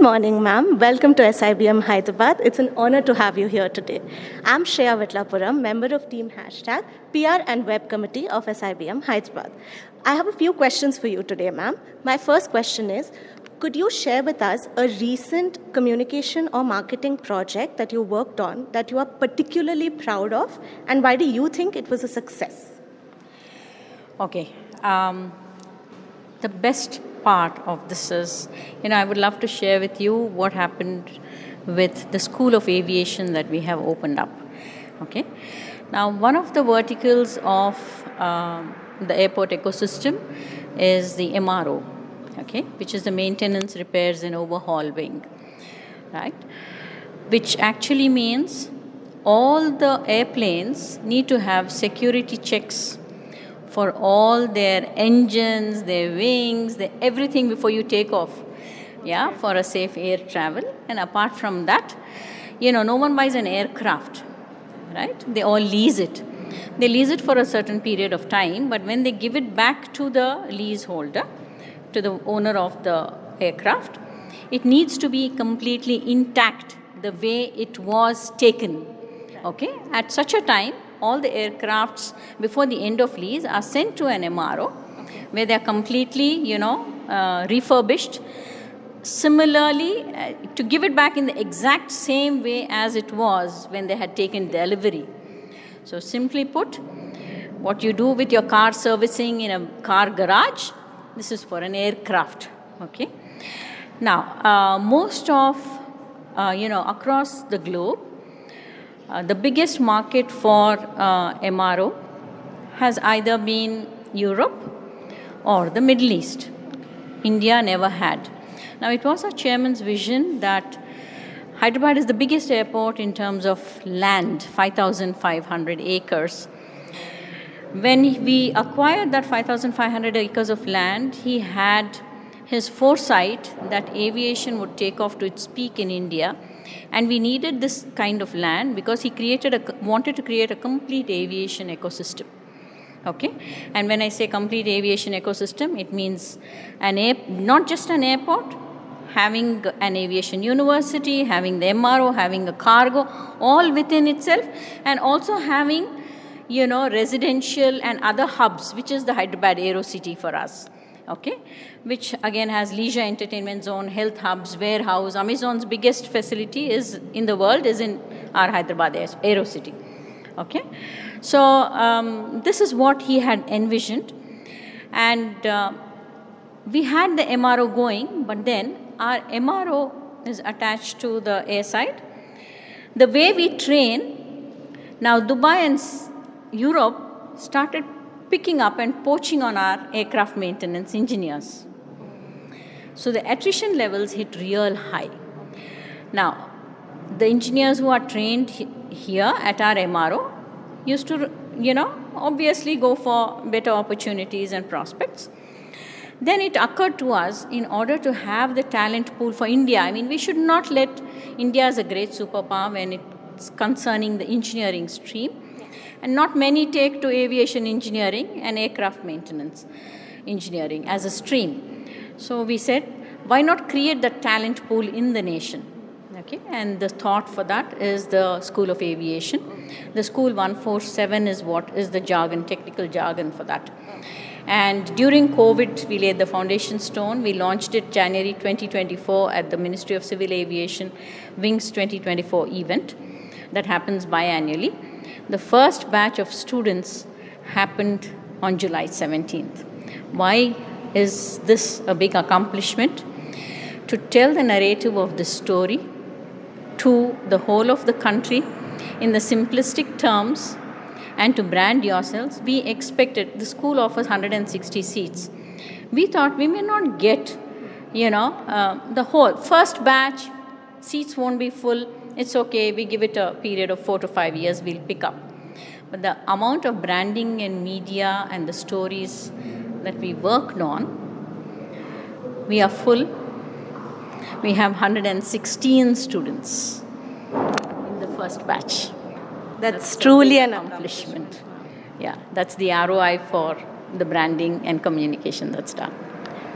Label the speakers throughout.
Speaker 1: Good morning, ma'am. Welcome to SIBM Hyderabad. It's an honor to have you here today. I'm Shreya Vitlapuram, member of Team Hashtag PR and Web Committee of SIBM Hyderabad. I have a few questions for you today, ma'am. My first question is, could you share with us a recent communication or marketing project that you worked on that you are particularly proud of, and why do you think it was a success?
Speaker 2: Okay. The best part of this is, I would love to share with you what happened with the School of Aviation that we have opened up. Okay. Now, one of the verticals of the airport ecosystem is the MRO, okay, which is the maintenance, repairs, and overhaul wing, right? Which actually means all the airplanes need to have security checks for all their engines, their wings, everything before you take off, for a safe air travel. And apart from that, no one buys an aircraft, right? They all lease it. They lease it for a certain period of time, but when they give it back to the leaseholder, to the owner of the aircraft, it needs to be completely intact the way it was taken, okay? At such a time, all the aircrafts before the end of lease are sent to an MRO where they are completely, refurbished. Similarly, to give it back in the exact same way as it was when they had taken delivery. So simply put, what you do with your car servicing in a car garage, this is for an aircraft, okay? Now, most of, across the globe, the biggest market for MRO has either been Europe or the Middle East. India never had. Now, it was our chairman's vision that Hyderabad is the biggest airport in terms of land, 5,500 acres. When we acquired that 5,500 acres of land, he had his foresight that aviation would take off to its peak in India. And we needed this kind of land because he wanted to create a complete aviation ecosystem. Okay? And when I say complete aviation ecosystem, it means not just an airport, having an aviation university, having the MRO, having a cargo, all within itself, and also having, residential and other hubs, which is the Hyderabad Aero City for us. Okay, which again has leisure entertainment zone, health hubs, warehouse. Amazon's biggest facility in the world is in our Hyderabad Aero City. Okay, so this is what he had envisioned, and we had the MRO going, but then our MRO is attached to the airside. The way we train, now Dubai and Europe started picking up and poaching on our aircraft maintenance engineers. So the attrition levels hit real high. Now, the engineers who are trained here at our MRO used to, obviously go for better opportunities and prospects. Then it occurred to us, in order to have the talent pool for India, we should not let India as a great superpower when it's concerning the engineering stream. And not many take to aviation engineering and aircraft maintenance engineering as a stream. So we said, why not create the talent pool in the nation? Okay, and the thought for that is the School of Aviation. The School 147 is what is the jargon, technical jargon for that. And during COVID, we laid the foundation stone. We launched it January 2024 at the Ministry of Civil Aviation Wings 2024 event that happens biannually. The first batch of students happened on July 17th. Why is this a big accomplishment? To tell the narrative of this story to the whole of the country in the simplistic terms and to brand yourselves. We expected, the school offers 160 seats. We thought we may not get, the whole first batch, seats won't be full. It's okay, we give it a period of 4 to 5 years, we'll pick up. But the amount of branding and media and the stories that we worked on, we are full. We have 116 students in the first batch.
Speaker 1: That's truly an
Speaker 2: accomplishment. Yeah, that's the ROI for the branding and communication that's done.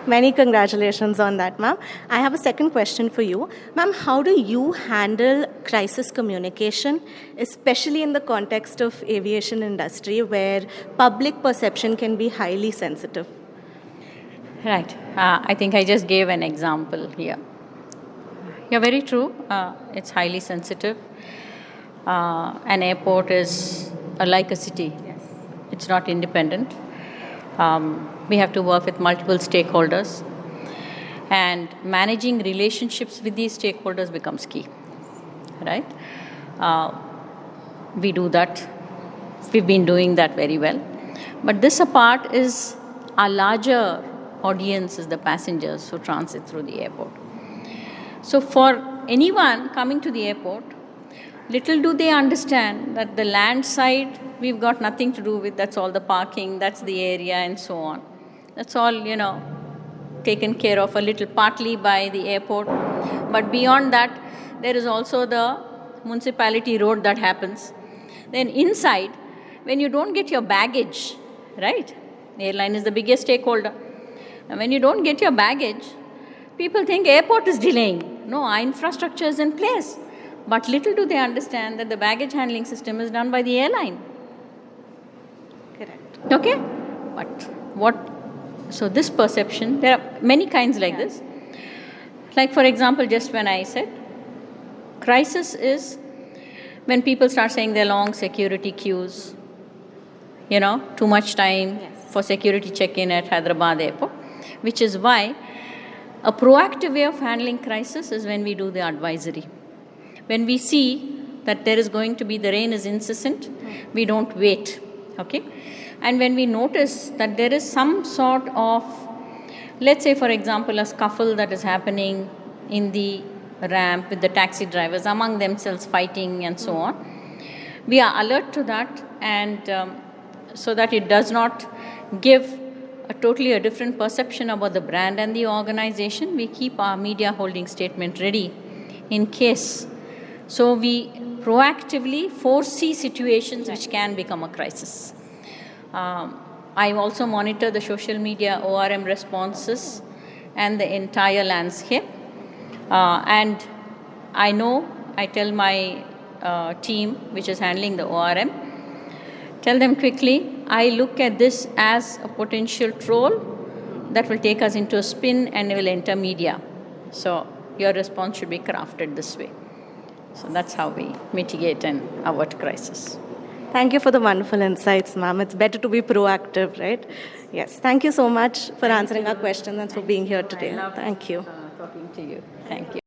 Speaker 1: Many congratulations on that, ma'am. I have a second question for you. Ma'am, how do you handle crisis communication, especially in the context of aviation industry where public perception can be highly sensitive?
Speaker 2: Right. I think I just gave an example here. You're very true. It's highly sensitive. An airport is like a city.
Speaker 1: Yes.
Speaker 2: It's not independent. We have to work with multiple stakeholders, and managing relationships with these stakeholders becomes key, right? We do that. We've been doing that very well. But this apart is our larger audience is the passengers who transit through the airport. So for anyone coming to the airport, little do they understand that the land side we've got nothing to do with. That's all the parking, that's the area, and so on. That's all, taken care of a little partly by the airport. But beyond that, there is also the municipality road that happens. Then inside, when you don't get your baggage, right? The airline is the biggest stakeholder. And when you don't get your baggage, people think airport is delaying. No, our infrastructure is in place. But little do they understand that the baggage handling system is done by the airline.
Speaker 1: Correct.
Speaker 2: Okay? But so this perception, there are many kinds like this. Like for example, just when I said, crisis is when people start saying there are long security queues, too much time for security check-in at Hyderabad Airport, which is why a proactive way of handling crisis is when we do the advisory. When we see that there is going to be, the rain is incessant, we don't wait, okay? And when we notice that there is some sort of, let's say for example, a scuffle that is happening in the ramp with the taxi drivers among themselves fighting and so on, we are alert to that, and so that it does not give a totally different perception about the brand and the organization, we keep our media holding statement ready in case. So we proactively foresee situations which can become a crisis. I also monitor the social media ORM responses and the entire landscape. And I tell my team which is handling the ORM, tell them quickly, I look at this as a potential troll that will take us into a spin and will enter media. So your response should be crafted this way. So that's how we mitigate and avert crisis.
Speaker 1: Thank you for the wonderful insights, ma'am. It's better to be proactive, right? Yes. Thank you so much for answering our questions and for being here today.
Speaker 2: I love
Speaker 1: Thank you.
Speaker 2: talking to you. Thank you.